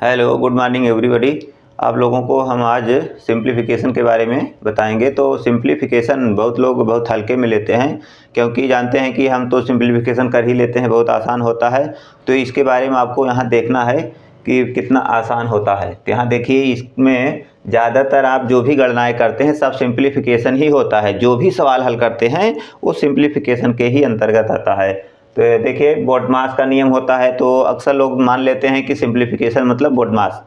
Hello, good morning everybody. आप लोगों को हम आज सिंप्लीफिकेशन के बारे में बताएंगे। तो सिंप्लीफिकेशन बहुत लोग बहुत हल्के में लेते हैं, क्योंकि जानते हैं कि हम तो सिंप्लीफिकेशन कर ही लेते हैं, बहुत आसान होता है। तो इसके बारे में आपको यहाँ देखना है कि कितना आसान होता है। तो यहाँ देखिए, इसमें ज़्यादातर आप जो भी गणनाएँ करते हैं सब सिंप्लीफिकेशन ही होता है। जो भी सवाल हल करते हैं वो सिंप्लीफिकेशन के ही अंतर्गत आता है। तो देखिए, बोडमास का नियम होता है, तो अक्सर लोग मान लेते हैं कि सिंप्लीफिकेशन मतलब बोडमास।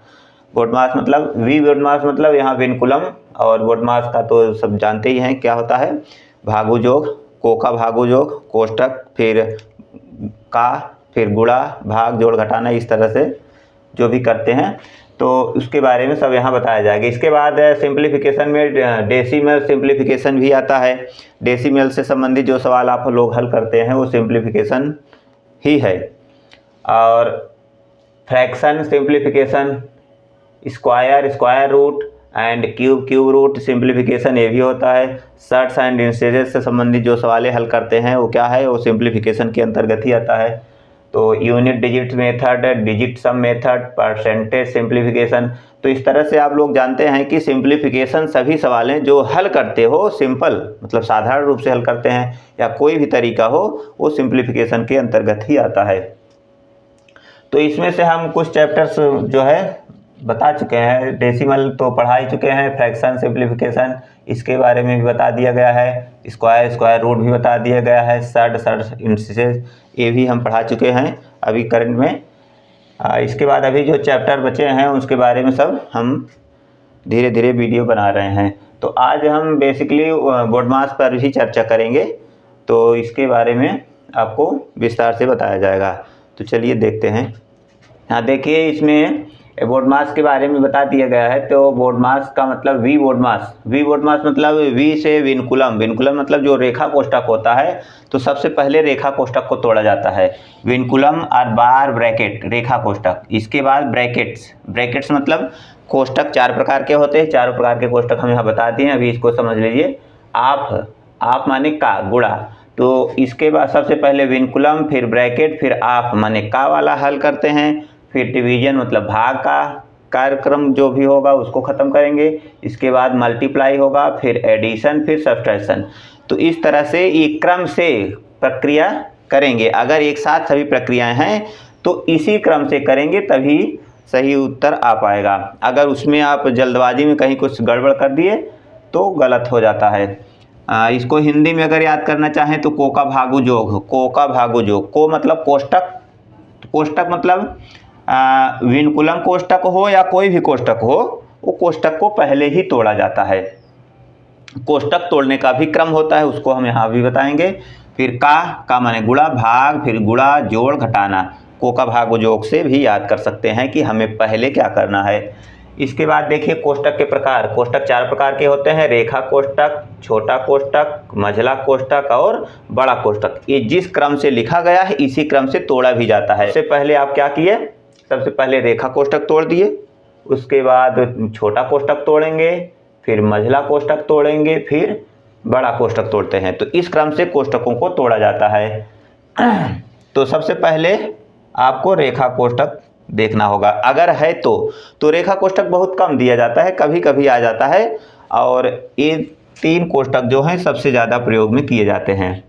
बोडमास मतलब वी बोडमास मतलब यहाँ विनकुलम, और बोडमास का तो सब जानते ही हैं क्या होता है। भागु जोग, को का भागु जोग, कोष्टक, फिर का, फिर गुणा, भाग, जोड़, घटाना, इस तरह से जो भी करते हैं तो उसके बारे में सब यहाँ बताया जाएगा। इसके बाद सिंप्लीफिकेशन में डेसिमल सिंप्लीफिकेशन भी आता है। डेसिमल से संबंधित जो सवाल आप लोग हल करते हैं वो सिंप्लीफिकेशन ही है। और fraction simplification, square square root and cube cube root simplification ये भी होता है। सर्ट्स एंड इंस्टेजेस से संबंधित जो सवाल हल करते हैं वो क्या है, वो सिंप्लीफिकेशन के अंतर्गत ही आता है। तो unit digit method, digit sum method, percentage simplification. तो इस तरह से आप लोग जानते हैं कि सिंप्लीफिकेशन सभी सवाल जो हल करते हो सिंपल मतलब साधारण रूप से हल करते हैं या कोई भी तरीका हो वो सिंप्लीफिकेशन के अंतर्गत ही आता है। तो इसमें से हम कुछ चैप्टर्स जो है बता चुके हैं। डेसिमल तो पढ़ा ही चुके हैं। फ्रैक्शन सिंप्लीफिकेशन इसके बारे में भी बता दिया गया है। स्क्वायर स्क्वायर रूट भी बता दिया गया है। सर्ट इंस्टेजेस ये भी हम पढ़ा चुके हैं अभी करंट में। इसके बाद अभी जो चैप्टर बचे हैं उसके बारे में सब हम धीरे धीरे वीडियो बना रहे हैं। तो आज हम बेसिकली बोडमास पर ही चर्चा करेंगे, तो इसके बारे में आपको विस्तार से बताया जाएगा। तो चलिए देखते हैं। हाँ देखिए, इसमें बोडमास के बारे में बता दिया गया है। तो बोडमास का मतलब वी बोडमास, वी बोडमास मतलब वी से विनकुलम, विनकुलम मतलब जो रेखा कोष्ठक होता है। तो सबसे पहले रेखा कोष्ठक को तोड़ा जाता है। विनकुलम और बार ब्रैकेट रेखा कोष्ठक, इसके बाद ब्रैकेट्स, ब्रैकेट्स मतलब कोष्ठक 4 प्रकार के होते हैं। 4 प्रकार के कोष्ठक हम यहाँ बता दिए, अभी इसको समझ लीजिए। आप माने का, गुणा। तो इसके बाद सबसे पहले विनकुलम, फिर ब्रैकेट, फिर आप माने का वाला हल करते हैं। फिर डिवीजन मतलब भाग का कार्यक्रम जो भी होगा उसको ख़त्म करेंगे। इसके बाद मल्टीप्लाई होगा, फिर एडिशन, फिर सब्ट्रैक्शन। तो इस तरह से एक क्रम से प्रक्रिया करेंगे। अगर एक साथ सभी प्रक्रियाएं हैं तो इसी क्रम से करेंगे तभी सही उत्तर आ पाएगा। अगर उसमें आप जल्दबाजी में कहीं कुछ गड़बड़ कर दिए तो गलत हो जाता है। इसको हिंदी में अगर याद करना चाहें तो को का भागु जोग, को का भागु जोग, को मतलब कोष्ठक, कोष्ठक मतलब विनकुलम कोष्ठक हो या कोई भी कोष्ठक हो, वो कोष्ठक को पहले ही तोड़ा जाता है। कोष्ठक तोड़ने का भी क्रम होता है, उसको हम यहाँ भी बताएंगे। फिर का माने गुणा, भाग, फिर गुणा, जोड़, घटाना। को का भाग जोग से भी याद कर सकते हैं कि हमें पहले क्या करना है। इसके बाद देखिए कोष्ठक के प्रकार। कोष्ठक 4 प्रकार के होते हैं। रेखा कोष्ठक, छोटा कोष्ठक, मझला कोष्ठक और बड़ा कोष्ठक। ये जिस क्रम से लिखा गया है इसी क्रम से तोड़ा भी जाता है। सबसे पहले आप क्या किए, सबसे पहले रेखा कोष्ठक तोड़ दिए, उसके बाद छोटा कोष्ठक तोड़ेंगे, फिर मझला कोष्ठक तोड़ेंगे, फिर बड़ा कोष्ठक तोड़ते हैं। तो इस क्रम से कोष्ठकों को तोड़ा जाता है। तो सबसे पहले आपको रेखा कोष्ठक देखना होगा। अगर है तो रेखा कोष्ठक बहुत कम दिया जाता है, कभी कभी आ जाता है। और ये 3 कोष्ठक जो हैं सबसे ज़्यादा प्रयोग में किए जाते हैं।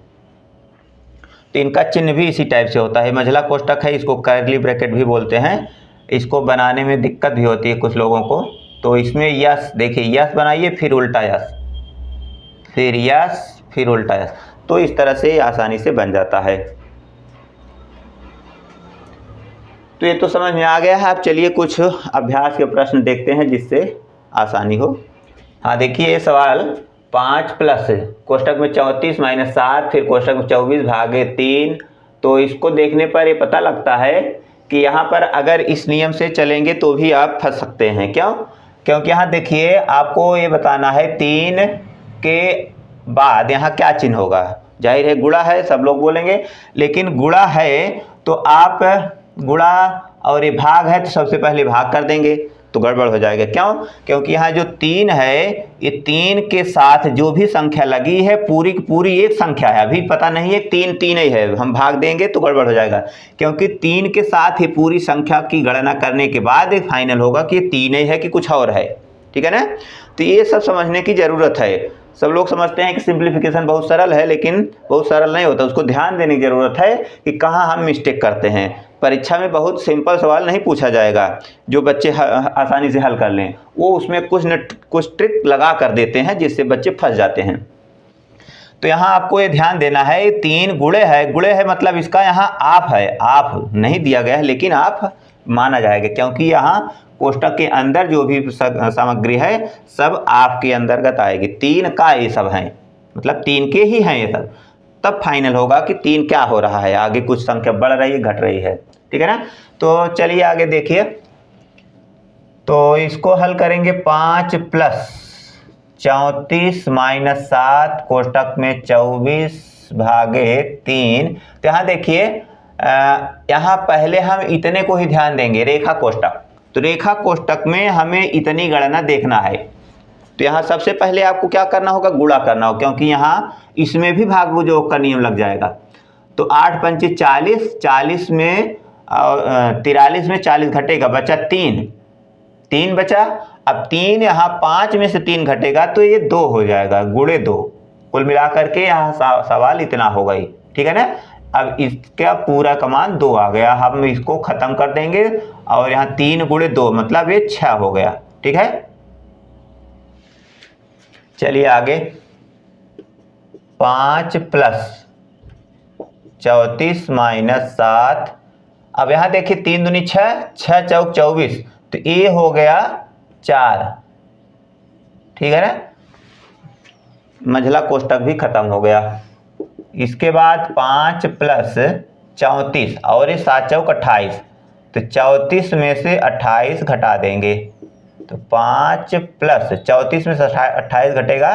तो इनका चिन्ह भी इसी टाइप से होता है। मझला कोष्ठक है, इसको कर्ली ब्रैकेट भी बोलते हैं। इसको बनाने में दिक्कत भी होती है कुछ लोगों को। तो इसमें यस, देखिए यस बनाइए, फिर उल्टा यस, फिर यस, फिर उल्टा यस। तो इस तरह से आसानी से बन जाता है। तो ये तो समझ में आ गया है। अब चलिए कुछ अभ्यास के प्रश्न देखते हैं जिससे आसानी हो। हाँ देखिए, ये सवाल 5 प्लस कोष्ठक में 34 माइनस 7, फिर कोष्ठक में 24 भागे 3। तो इसको देखने पर ये पता लगता है कि यहाँ पर अगर इस नियम से चलेंगे तो भी आप फंस सकते हैं। क्यों? क्योंकि यहाँ देखिए आपको ये बताना है 3 के बाद यहाँ क्या चिन्ह होगा। जाहिर है गुणा है, सब लोग बोलेंगे, लेकिन गुणा है तो आप गुणा और ये भाग है तो सबसे पहले भाग कर देंगे। तो गड़बड़ हो जाएगा। क्यों? क्योंकि यहाँ जो 3 है, ये 3 के साथ जो भी संख्या लगी है पूरी की पूरी एक संख्या है, अभी पता नहीं है 3 ही है, हम भाग देंगे तो गड़बड़ हो जाएगा। क्योंकि 3 के साथ ही पूरी संख्या की गणना करने के बाद फाइनल होगा कि 3 ही है कि कुछ और है। ठीक है ना? तो ये सब समझने की ज़रूरत है। सब लोग समझते हैं कि सिंप्लीफिकेशन बहुत सरल है, लेकिन बहुत सरल नहीं होता, उसको ध्यान देने की ज़रूरत है कि कहाँ हम मिस्टेक करते हैं। परीक्षा में बहुत सिंपल सवाल नहीं पूछा जाएगा जो बच्चे आसानी से हल कर लें, वो उसमें कुछ ट्रिक लगा कर देते हैं जिससे बच्चे फंस जाते हैं। तो यहाँ आपको ये ध्यान देना है, 3 गुणे है मतलब इसका यहाँ आप है, आप नहीं दिया गया है लेकिन आप माना जाएगा, क्योंकि यहाँ कोष्टक के अंदर जो भी सामग्री है सब आपके अंतर्गत आएगी। 3 का ये सब हैं, मतलब 3 के ही हैं ये सब, तब फाइनल होगा कि 3 क्या हो रहा है, आगे कुछ संख्या बढ़ रही है घट रही है। ठीक है ना? तो चलिए आगे देखिए। तो इसको हल करेंगे 5 प्लस 34 माइनस 7 कोष्टक में 24 भागे 3। तो यहाँ देखिए, यहाँ पहले हम इतने को ही ध्यान देंगे, रेखा कोष्टक। तो रेखा कोष्टक में हमें इतनी गणना देखना है। तो यहाँ सबसे पहले आपको क्या करना होगा, गुणा करना होगा, क्योंकि यहाँ इसमें भी भागभुजयोग का नियम लग जाएगा। तो 8 पंचे 40, 40 में और 43 में 40 घटेगा, बचा 3 बचा। अब 3 यहाँ 5 में से 3 घटेगा तो ये 2 हो जाएगा, गुणे 2। कुल मिलाकर के यहाँ सवाल इतना होगा ही। ठीक है ना? अब इसका पूरा का मान 2 आ गया, हम इसको खत्म कर देंगे और यहाँ 3 गुणे 2 मतलब ये 6 हो गया। ठीक है? चलिए आगे, 5 प्लस 34 माइनस 7। अब यहाँ देखिए 3 दूनी 6, 6 चौक 24, तो ये हो गया 4। ठीक है ना? मंझला कोष्टक भी खत्म हो गया। इसके बाद 5 प्लस 34 और ये 7 चौक 28, तो 34 में से 28 घटा देंगे, तो 5 प्लस 34 में से 28 घटेगा,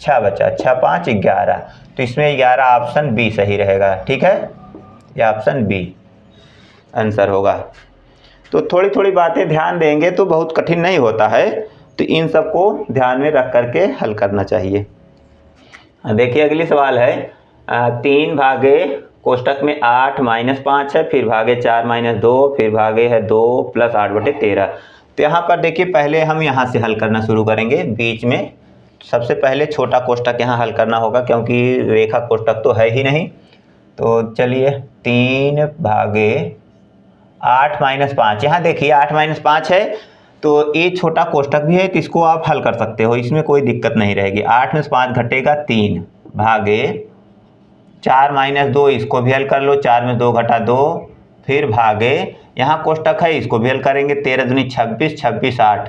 6 बचा, 6 5 11। तो इसमें 11 ऑप्शन बी सही रहेगा। ठीक है? ये ऑप्शन बी आंसर होगा। तो थोड़ी थोड़ी बातें ध्यान देंगे तो बहुत कठिन नहीं होता है, तो इन सबको ध्यान में रख करके हल करना चाहिए। देखिए अगली सवाल है, 3 भागे कोष्टक में 8 माइनस 5 है, फिर भागे 4 माइनस 2, फिर भागे है 2 प्लस 8 बटे 13। तो यहाँ पर देखिए पहले हम यहाँ से हल करना शुरू करेंगे, बीच में सबसे पहले छोटा कोष्टक यहाँ हल करना होगा, क्योंकि रेखा कोष्टक तो है ही नहीं। तो चलिए 3 भागे 8 माइनस 5, यहाँ देखिए 8 माइनस 5 है तो ये छोटा कोष्टक भी है, तो इसको आप हल कर सकते हो, इसमें कोई दिक्कत नहीं रहेगी। 8 में से 5 घटेगा 3, भागे 4 माइनस 2, इसको भी हल कर लो, 4 में 2 घटा 2, फिर भागे यहाँ कोष्टक है इसको भी हल करेंगे, 13 दूनी 26, 26 8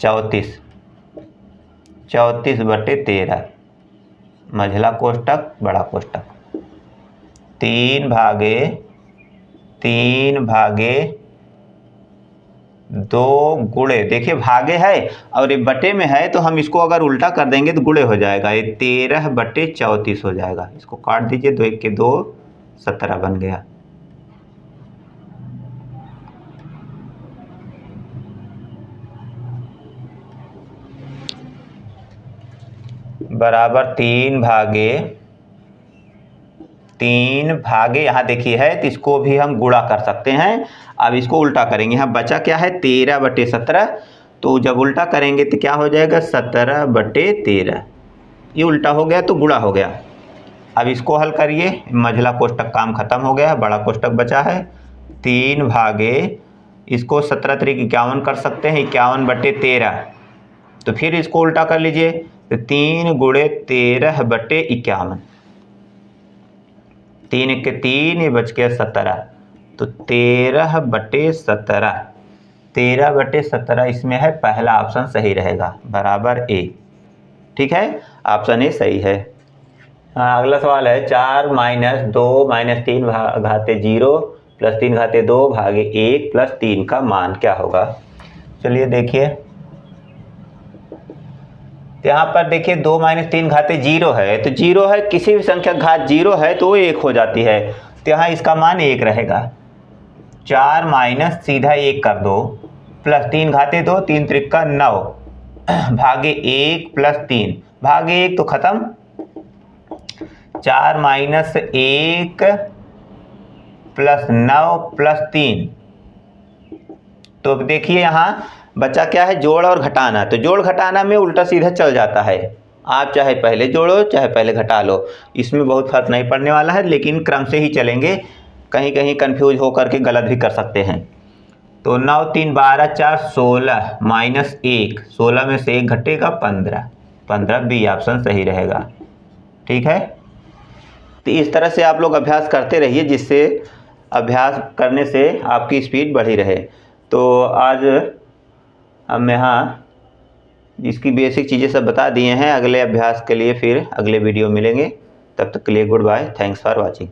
34, 34 बटे 13 मझला कोष्टक बड़ा कोष्टक। 3 भागे 2 गुणे, देखिए भागे है और ये बटे में है, तो हम इसको अगर उल्टा कर देंगे तो गुणे हो जाएगा, ये 13 बटे 34 हो जाएगा। इसको काट दीजिए, 2 1 के 2 17 बन गया। बराबर 3 भागे यहाँ देखिए है, तो इसको भी हम गुणा कर सकते हैं। अब इसको उल्टा करेंगे, यहाँ बचा क्या है 13 बटे 17, तो जब उल्टा करेंगे तो क्या हो जाएगा 17 बटे 13, ये उल्टा हो गया तो गुणा हो गया। अब इसको हल करिए, मझला कोष्टक काम खत्म हो गया, बड़ा कोष्टक बचा है। 3 भागे इसको 17 3 51 कर सकते हैं, 51 बटे 13, तो फिर इसको उल्टा कर लीजिए, तो 3 गुणे 13 बटे 51, 3 1 के 3, ये बच गया 17, तो 13 बटे 17, 13 बटे 17 इसमें है, पहला ऑप्शन सही रहेगा, बराबर ए। ठीक है? ऑप्शन ए सही है। अगला सवाल है, 4 माइनस 2 माइनस 3 घाते 0 प्लस 3 घाते 2 भागे 1 प्लस 3 का मान क्या होगा। चलिए देखिए, यहाँ पर देखिए 2 माइनस 3 घाते 0 है, तो 0 है, किसी भी संख्या घात 0 है तो वो 1 हो जाती है, तो यहाँ इसका मान 1 रहेगा। 4 माइनस सीधा 1 कर दो, प्लस 3 घाते 2, 3 त्रिक्का 9 भागे 1 प्लस 3 भागे 1 तो खत्म, 4 माइनस 1 प्लस 9 प्लस 3। तो देखिए यहाँ बचा क्या है, जोड़ और घटाना। तो जोड़ घटाना में उल्टा सीधा चल जाता है, आप चाहे पहले जोड़ो चाहे पहले घटा लो, इसमें बहुत फर्क नहीं पड़ने वाला है, लेकिन क्रम से ही चलेंगे, कहीं कहीं कंफ्यूज हो करके गलत भी कर सकते हैं। तो 9 3 12 4 16 माइनस 1, 16 में से 1 घटेगा 15, 15 बी ऑप्शन सही रहेगा। ठीक है, तो इस तरह से आप लोग अभ्यास करते रहिए, जिससे अभ्यास करने से आपकी स्पीड बढ़ी रहे। तो आज हम यहाँ इसकी बेसिक चीज़ें सब बता दिए हैं। अगले अभ्यास के लिए फिर अगले वीडियो मिलेंगे, तब तक के लिए goodbye, thanks for watching.